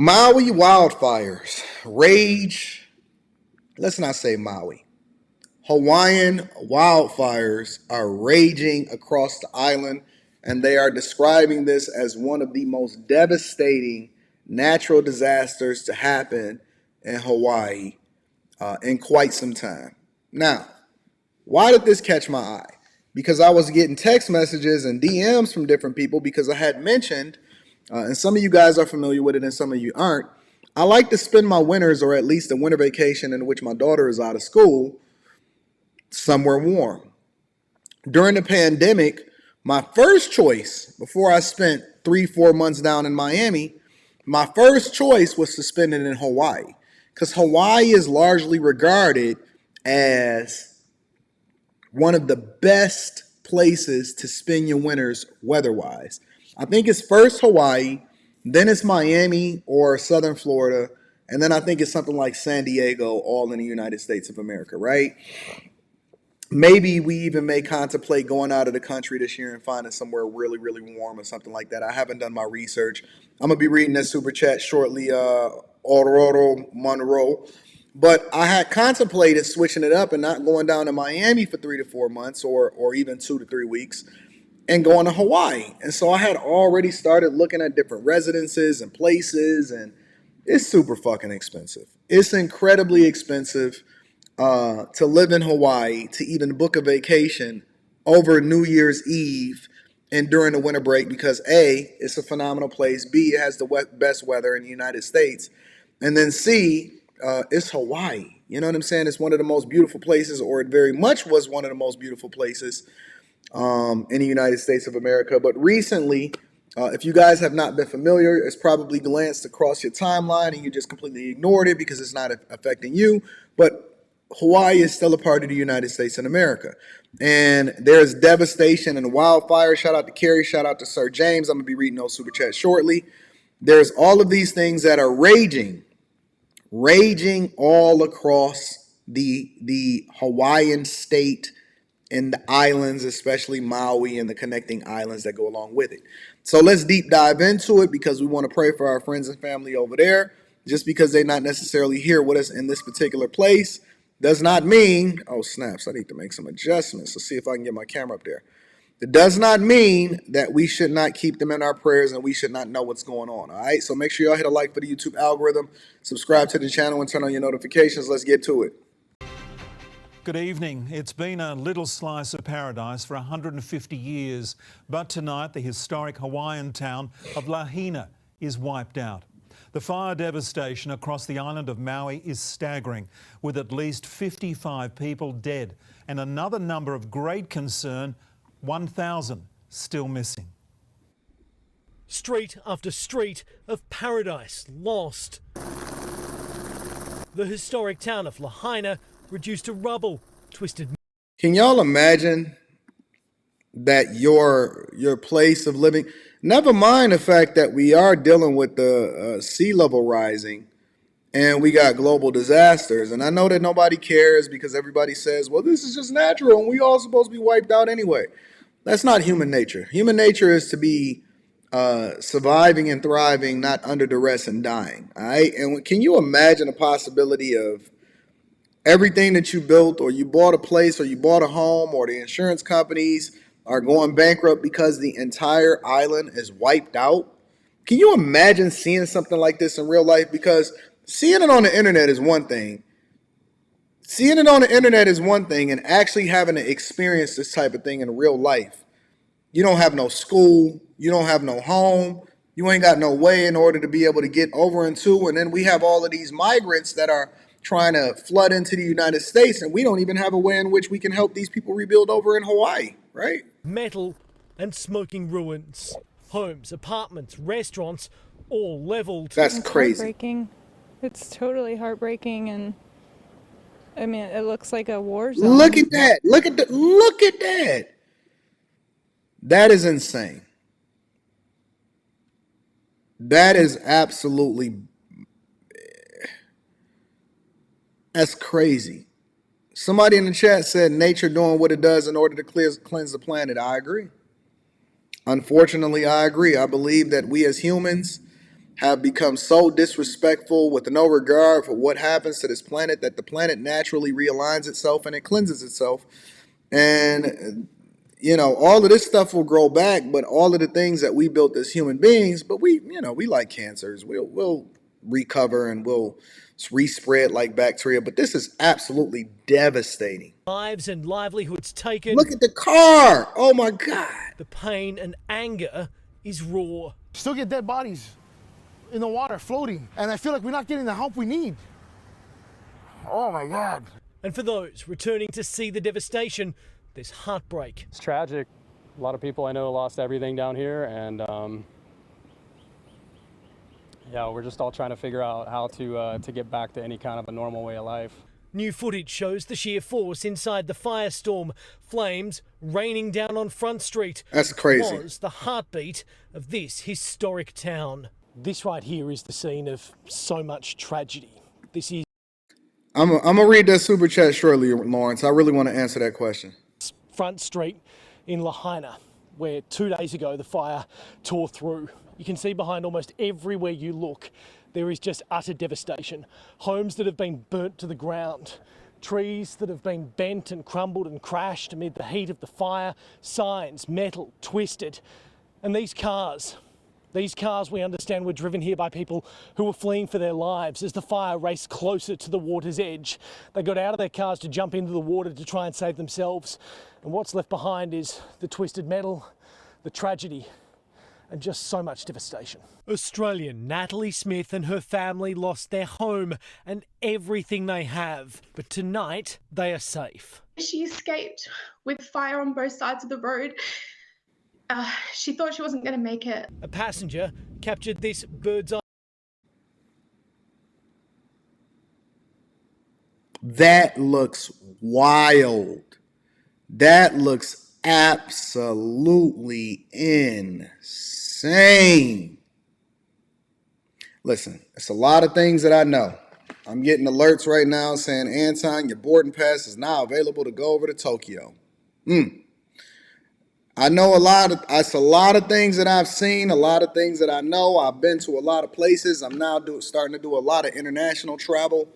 Maui wildfires rage. Let's not say Maui. Hawaiian wildfires are raging across the island, and they are describing this as one of the most devastating natural disasters to happen in Hawaii in quite some time. Now, why did this catch my eye? Because I was getting text messages and DMs from different people because I had mentioned, and some of you guys are familiar with it and some of you aren't. I like to spend my winters, or at least a winter vacation in which my daughter is out of school, somewhere warm. During the pandemic, my first choice, before I spent 3, 4 months down in Miami, my first choice was to spend it in Hawaii. Because Hawaii is largely regarded as one of the best places to spend your winters weather-wise. I think it's first Hawaii, then it's Miami or Southern Florida, and then I think it's something like San Diego, all in the United States of America, right? Maybe we even may contemplate going out of the country this year and finding somewhere really, really warm or something like that. I haven't done my research. I'm going to be reading that super chat shortly, Aurora Monroe. But I had contemplated switching it up and not going down to Miami for 3 to 4 months or even 2 to 3 weeks and going to Hawaii. And so I had already started looking at different residences and places, and it's super fucking expensive. It's incredibly expensive to live in Hawaii, to even book a vacation over New Year's Eve and during the winter break because A, it's a phenomenal place, B, it has the best weather in the United States, and then C, it's Hawaii. You know what I'm saying? It's one of the most beautiful places, or it very much was one of the most beautiful places in the United States of America. But recently, if you guys have not been familiar, it's probably glanced across your timeline and you just completely ignored it because it's not affecting you. But Hawaii is still a part of the United States and America. And there's devastation and wildfire. Shout out to Kerry. Shout out to Sir James. I'm going to be reading those super chats shortly. There's all of these things that are raging all across the Hawaiian state and the islands, especially Maui and the connecting islands that go along with it. So let's deep dive into it because we want to pray for our friends and family over there. Just because they're not necessarily here with us in this particular place does not mean, oh snaps, I need to make some adjustments. Let's see if I can get my camera up there. It does not mean that we should not keep them in our prayers and we should not know what's going on, all right? So make sure y'all hit a like for the YouTube algorithm, subscribe to the channel, and turn on your notifications. Let's get to it. Good evening. It's been a little slice of paradise for 150 years, but tonight the historic Hawaiian town of Lahaina is wiped out. The fire devastation across the island of Maui is staggering, with at least 55 people dead and another number of great concern, 1,000 still missing. Street after street of paradise lost. The historic town of Lahaina reduced to rubble, twisted. Can y'all imagine that your place of living, never mind the fact that we are dealing with the sea level rising and we got global disasters, and I know that nobody cares because everybody says, well, this is just natural and we all supposed to be wiped out anyway. That's not human nature. Human nature is to be surviving and thriving, not under duress and dying, all right? And can you imagine a possibility of everything that you built, or you bought a place, or you bought a home, or the insurance companies are going bankrupt because the entire island is wiped out? Can you imagine seeing something like this in real life? Because seeing it on the internet is one thing. Seeing it on the internet is one thing, and actually having to experience this type of thing in real life. You don't have no school, you don't have no home, you ain't got no way in order to be able to get over into, and then we have all of these migrants that are trying to flood into the United States, and we don't even have a way in which we can help these people rebuild over in Hawaii, right? Metal and smoking ruins. Homes, apartments, restaurants, all leveled. That's crazy. Heartbreaking. It's totally heartbreaking, and I mean, it looks like a war zone. Look at that. Look at that. That is insane. That is absolutely, that's crazy. Somebody in the chat said nature doing what it does in order to cleanse the planet. I agree. Unfortunately, I agree. I believe that we as humans have become so disrespectful with no regard for what happens to this planet that the planet naturally realigns itself and it cleanses itself. And all of this stuff will grow back, but all of the things that we built as human beings, but we like cancers. We'll recover and we'll respread like bacteria. But this is absolutely devastating. Lives and livelihoods taken. Look at the car. Oh my God. The pain and anger is raw. Still get dead bodies in the water floating, and I feel like we're not getting the help we need. Oh my God. And for those returning to see the devastation, there's heartbreak. It's tragic. A lot of people I know lost everything down here, and yeah, we're just all trying to figure out how to get back to any kind of a normal way of life. New footage shows the sheer force inside the firestorm. Flames raining down on Front Street. That's crazy. It was the heartbeat of this historic town. This right here is the scene of so much tragedy. This is I'm gonna read that super chat shortly, Lawrence. I really want to answer that question. Front Street in Lahaina, where 2 days ago the fire tore through. You can see behind almost everywhere you look, there is just utter devastation. Homes that have been burnt to the ground, trees that have been bent and crumbled and crashed amid the heat of the fire, signs, metal, twisted. And these cars we understand were driven here by people who were fleeing for their lives as the fire raced closer to the water's edge. They got out of their cars to jump into the water to try and save themselves. And what's left behind is the twisted metal, the tragedy, and just so much devastation. Australian Natalie Smith and her family lost their home and everything they have. But tonight, they are safe. She escaped with fire on both sides of the road. She thought she wasn't going to make it. A passenger captured this bird's eye. That looks wild. That looks absolutely insane. Listen, it's a lot of things that I know. I'm getting alerts right now saying, Anton, your boarding pass is now available to go over to Tokyo. I know it's a lot of things that I've seen, a lot of things that I know. I've been to a lot of places. I'm now starting to do a lot of international travel.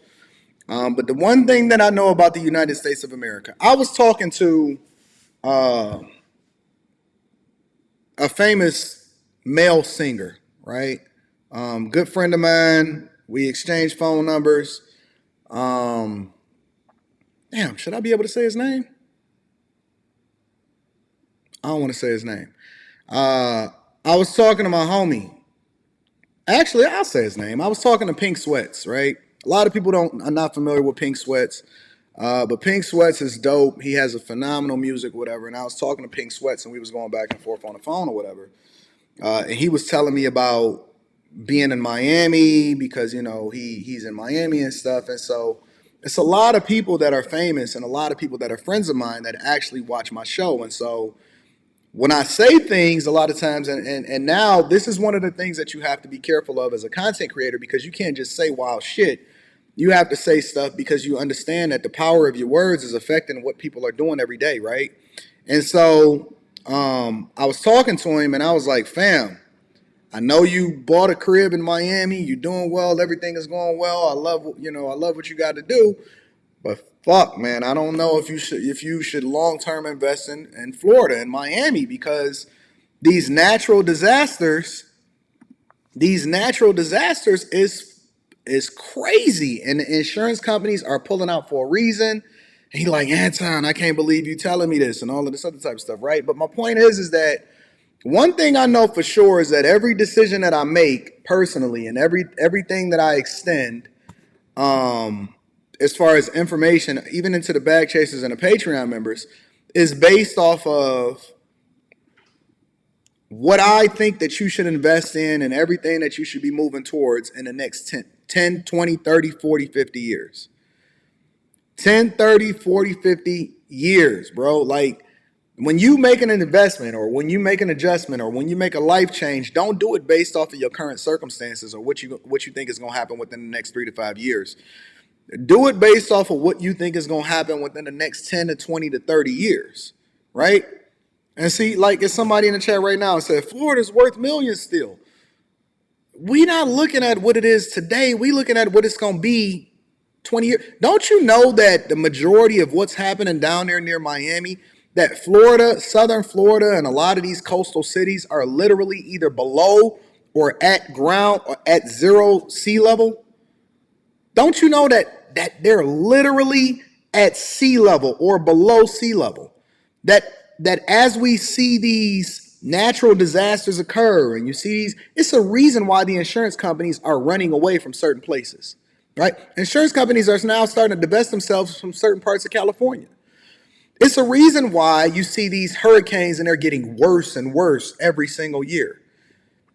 But the one thing that I know about the United States of America, I was talking to a famous male singer, right? Good friend of mine. We exchanged phone numbers. Damn, should I be able to say his name? I don't want to say his name. I was talking to my homie. Actually, I'll say his name. I was talking to Pink Sweats, right? A lot of people are not familiar with Pink Sweats, but Pink Sweats is dope. He has a phenomenal music, whatever. And I was talking to Pink Sweats, and we was going back and forth on the phone or whatever. And he was telling me about being in Miami because he's in Miami and stuff. And so it's a lot of people that are famous and a lot of people that are friends of mine that actually watch my show. And so when I say things a lot of times, and now this is one of the things that you have to be careful of as a content creator, because you can't just say wild shit. You have to say stuff because you understand that the power of your words is affecting what people are doing every day, right? And so I was talking to him and I was like, fam, I know you bought a crib in Miami. You're doing well. Everything is going well. I love what you got to do. But fuck, man, I don't know if you should long-term invest in Florida and Miami, because these natural disasters is crazy, and the insurance companies are pulling out for a reason. And he like, Anton, I can't believe you telling me this and all of this other type of stuff, right? But my point is that one thing I know for sure is that every decision that I make personally and everything that I extend, as far as information, even into the bag chasers and the Patreon members, is based off of what I think that you should invest in and everything that you should be moving towards in the next 10, 20, 30, 40, 50 years. 10, 30, 40, 50 years, bro. Like, when you make an investment or when you make an adjustment or when you make a life change, don't do it based off of your current circumstances or what you think is going to happen within the next 3 to 5 years. Do it based off of what you think is going to happen within the next 10 to 20 to 30 years, right? And see, like, it's somebody in the chat right now and said, Florida's worth millions still. we not looking at what it is today. We looking at what it's going to be 20 years. Don't you know that the majority of what's happening down there near Miami, that Florida, southern Florida, and a lot of these coastal cities are literally either below or at ground or at zero sea level? Don't you know that they're literally at sea level or below sea level? That as we see these natural disasters occur and you see these, it's a reason why the insurance companies are running away from certain places, right? Insurance companies are now starting to divest themselves from certain parts of California. It's a reason why you see these hurricanes and they're getting worse and worse every single year.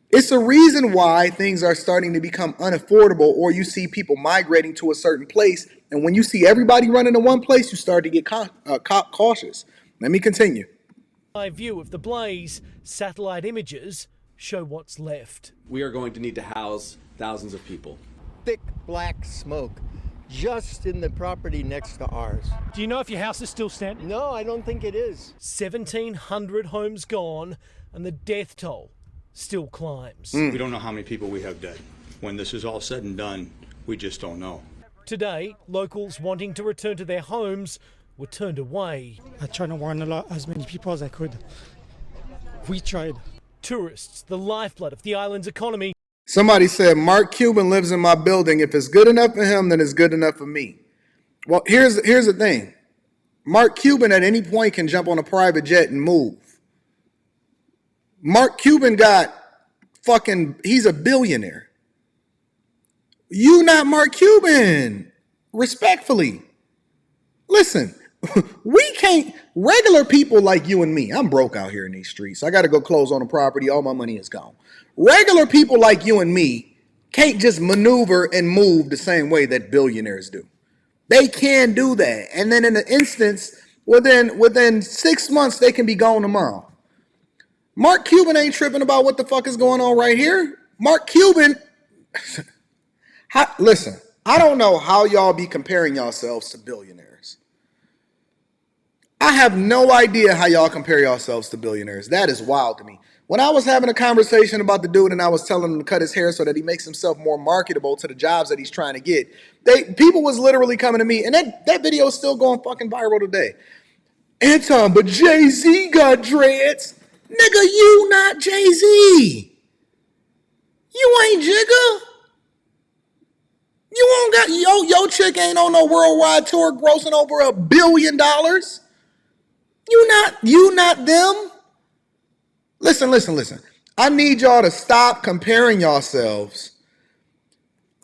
It's a reason why things are starting to become unaffordable, or you see people migrating to a certain place. And when you see everybody running to one place, you start to get cautious. Let me continue. Live view of the blaze, satellite images show what's left. We are going to need to house thousands of people. Thick black smoke just in the property next to ours. Do you know if your house is still standing? No, I don't think it is. 1,700 homes gone, and the death toll still climbs. We don't know how many people we have dead. When this is all said and done, we just don't know. Today, locals wanting to return to their homes were turned away. I tried to warn as many people as I could. We tried. Tourists, the lifeblood of the island's economy. Somebody said, Mark Cuban lives in my building. If it's good enough for him, then it's good enough for me. Well, here's the thing. Mark Cuban at any point can jump on a private jet and move. Mark Cuban he's a billionaire. You not Mark Cuban. Respectfully. Listen, we can't, regular people like you and me, I'm broke out here in these streets. I got to go close on a property. All my money is gone. Regular people like you and me can't just maneuver and move the same way that billionaires do. They can do that. And then in an instance, within 6 months, they can be gone tomorrow. Mark Cuban ain't tripping about what the fuck is going on right here. Mark Cuban, listen, I don't know how y'all be comparing yourselves to billionaires. I have no idea how y'all compare yourselves to billionaires. That is wild to me. When I was having a conversation about the dude and I was telling him to cut his hair so that he makes himself more marketable to the jobs that he's trying to get, people was literally coming to me, and that video is still going fucking viral today. Anton, but Jay-Z got dreads. Nigga, you not Jay-Z. You ain't Jigga. You don't got, your chick ain't on no worldwide tour grossing over $1 billion. You not them. Listen. I need y'all to stop comparing yourselves.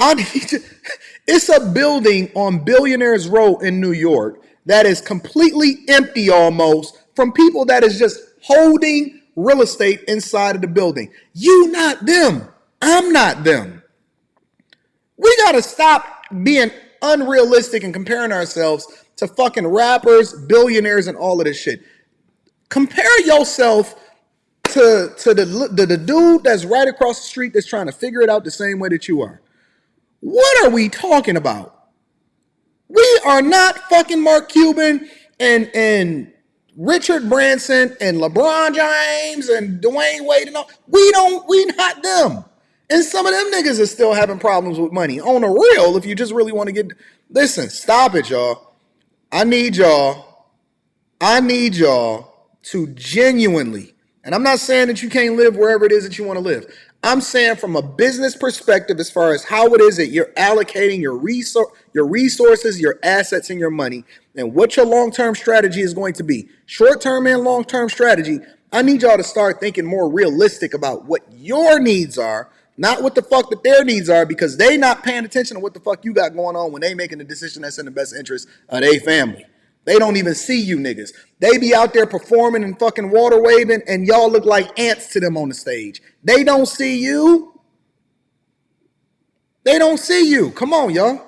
It's a building on Billionaires Row in New York that is completely empty almost from people that is just holding real estate inside of the building. You not them. I'm not them. We got to stop being unrealistic and comparing ourselves to fucking rappers, billionaires, and all of this shit. Compare yourself to the dude that's right across the street that's trying to figure it out the same way that you are. What are we talking about? We are not fucking Mark Cuban and Richard Branson and LeBron James and Dwayne Wade and all. We not them. And some of them niggas are still having problems with money. On the real, if you just really want to get... Listen, stop it, y'all. I need y'all to genuinely, and I'm not saying that you can't live wherever it is that you want to live. I'm saying from a business perspective, as far as how it is that you're allocating your resources, your assets, and your money, and what your long-term strategy is going to be. Short-term and long-term strategy, I need y'all to start thinking more realistic about what your needs are, not what the fuck that their needs are, because they not paying attention to what the fuck you got going on when they making the decision that's in the best interest of their family. They don't even see you niggas. They be out there performing and fucking water waving, and y'all look like ants to them on the stage. They don't see you. They don't see you. Come on, y'all.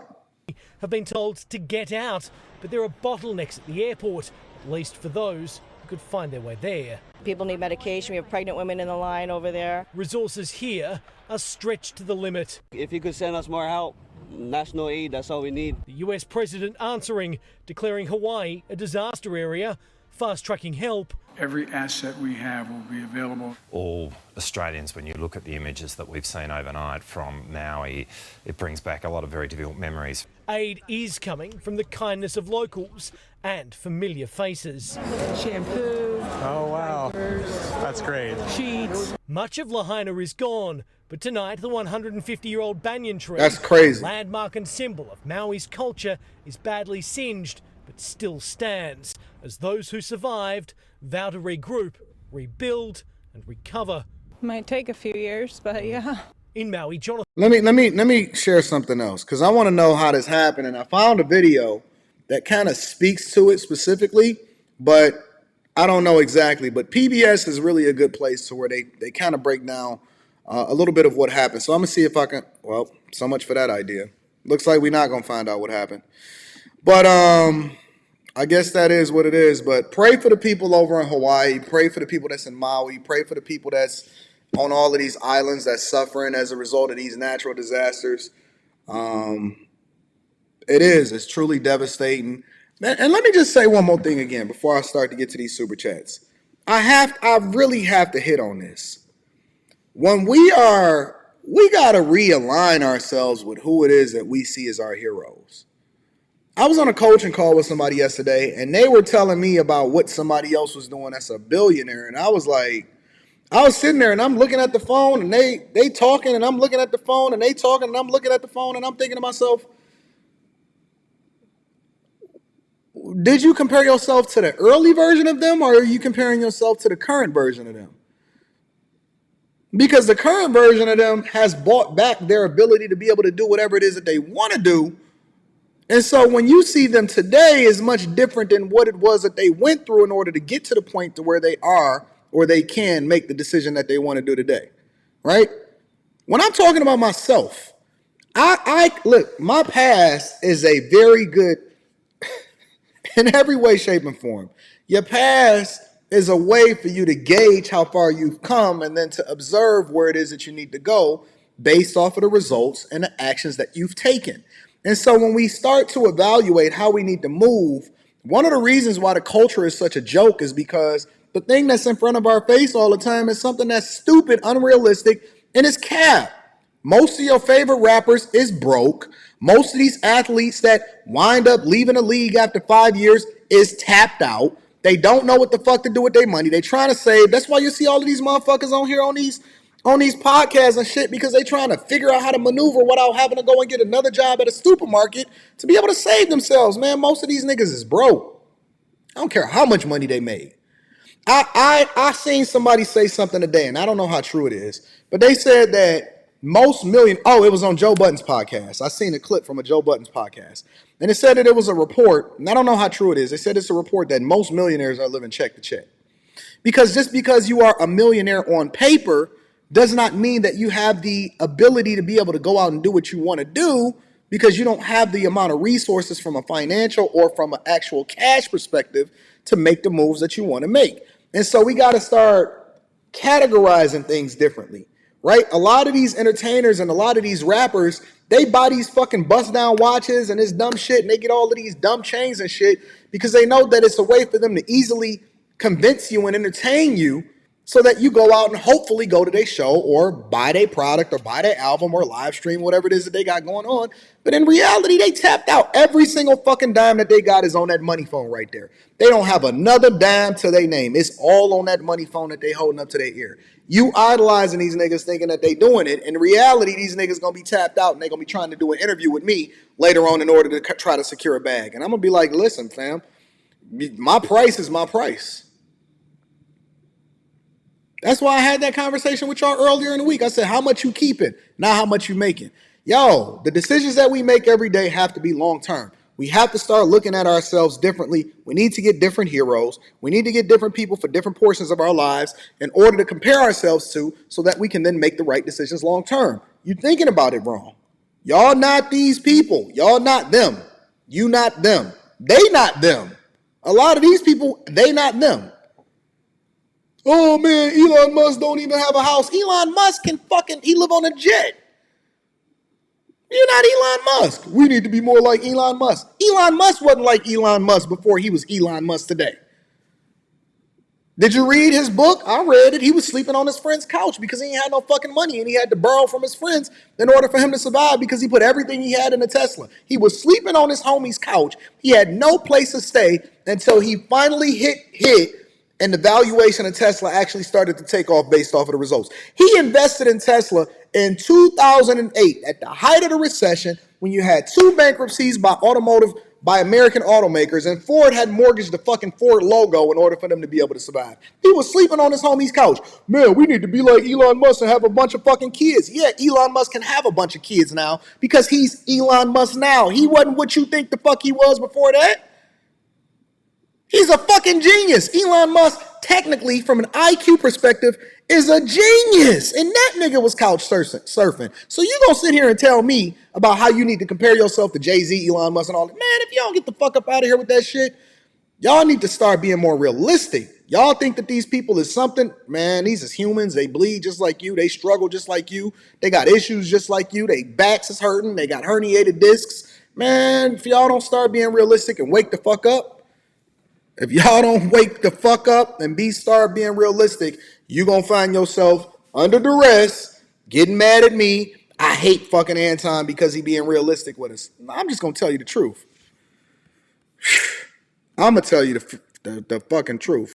Have been told to get out, but there are bottlenecks at the airport, at least for those who could find their way there. People need medication. We have pregnant women in the line over there. Resources here are stretched to the limit. If you could send us more help, national aid, that's all we need. The US president answering, declaring Hawaii a disaster area, fast-tracking help. Every asset we have will be available. All Australians, when you look at the images that we've seen overnight from Maui, it brings back a lot of very difficult memories. Aid is coming from the kindness of locals and familiar faces. Shampoo. Oh, wow. Diapers, that's great. Sheets. Much of Lahaina is gone, but tonight the 150-year-old banyan tree, that's crazy, landmark and symbol of Maui's culture, is badly singed but still stands as those who survived vow to regroup, rebuild and recover. Might take a few years, but yeah. In Maui, Jonathan. Let me share something else, because I want to know how this happened, and I found a video that kind of speaks to it specifically, but I don't know exactly. But PBS is really a good place to where they kind of break down a little bit of what happened. So I'm gonna see if I can. Well, so much for that idea. Looks like we're not gonna find out what happened, but I guess that is what it is. But pray for the people over in Hawaii. Pray for the people that's in Maui. Pray for the people that's on all of these islands that's suffering as a result of these natural disasters. It's truly devastating. And let me just say one more thing again before I start to get to these super chats. I really have to hit on this. When we got to realign ourselves with who it is that we see as our heroes. I was on a coaching call with somebody yesterday, and they were telling me about what somebody else was doing that's a billionaire. And I was sitting there and I'm looking at the phone and they talking and I'm looking at the phone and they talking and I'm looking at the phone and I'm thinking to myself, did you compare yourself to the early version of them, or are you comparing yourself to the current version of them? Because the current version of them has bought back their ability to be able to do whatever it is that they want to do. And so when you see them today is much different than what it was that they went through in order to get to the point to where they are, or they can make the decision that they want to do today, right? When I'm talking about myself, I look, my past is a very good, in every way, shape, and form. Your past is a way for you to gauge how far you've come and then to observe where it is that you need to go based off of the results and the actions that you've taken. And so when we start to evaluate how we need to move, one of the reasons why the culture is such a joke is because the thing that's in front of our face all the time is something that's stupid, unrealistic, and it's cap. Most of your favorite rappers is broke. Most of these athletes that wind up leaving the league after 5 years is tapped out. They don't know what the fuck to do with their money. They trying to save. That's why you see all of these motherfuckers on here on these podcasts and shit, because they trying to figure out how to maneuver without having to go and get another job at a supermarket to be able to save themselves, man. Most of these niggas is broke. I don't care how much money they made. I seen somebody say something today, and I don't know how true it is, but they said that it was on Joe Budden's podcast. I seen a clip from a Joe Budden's podcast, and it said that it was a report, and I don't know how true it is. They said it's a report that most millionaires are living check to check. Because just because you are a millionaire on paper does not mean that you have the ability to be able to go out and do what you want to do, because you don't have the amount of resources from a financial or from an actual cash perspective to make the moves that you want to make. And so we got to start categorizing things differently, right? A lot of these entertainers and a lot of these rappers, they buy these fucking bust down watches and this dumb shit, and they get all of these dumb chains and shit because they know that it's a way for them to easily convince you and entertain you so that you go out and hopefully go to their show or buy their product or buy their album or live stream, whatever it is that they got going on. But in reality, they tapped out. Every single fucking dime that they got is on that money phone right there. They don't have another dime to their name. It's all on that money phone that they holding up to their ear. You idolizing these niggas thinking that they doing it. In reality, these niggas gonna be tapped out and they gonna be trying to do an interview with me later on in order to try to secure a bag. And I'm gonna be like, listen, fam, my price is my price. That's why I had that conversation with y'all earlier in the week. I said, how much you keeping, not how much you making. Yo, the decisions that we make every day have to be long-term. We have to start looking at ourselves differently. We need to get different heroes. We need to get different people for different portions of our lives in order to compare ourselves to, so that we can then make the right decisions long-term. You're thinking about it wrong. Y'all not these people. Y'all not them. You not them. They not them. A lot of these people, they not them. Oh man, Elon Musk don't even have a house. Elon Musk he live on a jet. You're not Elon Musk. We need to be more like Elon Musk. Elon Musk wasn't like Elon Musk before he was Elon Musk today. Did you read his book? I read it. He was sleeping on his friend's couch because he ain't had no fucking money and he had to borrow from his friends in order for him to survive because he put everything he had in a Tesla. He was sleeping on his homie's couch. He had no place to stay until he finally hit and the valuation of Tesla actually started to take off based off of the results. He invested in Tesla in 2008 at the height of the recession when you had 2 bankruptcies by American automakers, and Ford had mortgaged the fucking Ford logo in order for them to be able to survive. He was sleeping on his homie's couch. Man, we need to be like Elon Musk and have a bunch of fucking kids. Yeah, Elon Musk can have a bunch of kids now because he's Elon Musk now. He wasn't what you think the fuck he was before that. He's a fucking genius. Elon Musk, technically, from an IQ perspective, is a genius. And that nigga was couch surfing. So you gonna sit here and tell me about how you need to compare yourself to Jay-Z, Elon Musk, and all that. Man, if y'all get the fuck up out of here with that shit, y'all need to start being more realistic. Y'all think that these people is something? Man, these is humans. They bleed just like you. They struggle just like you. They got issues just like you. They backs is hurting. They got herniated discs. Man, if y'all don't start being realistic and wake the fuck up, if y'all don't wake the fuck up and start being realistic, you're going to find yourself under duress, getting mad at me. I hate fucking Anton because he being realistic with us. I'm just going to tell you the truth. I'm going to tell you the fucking truth.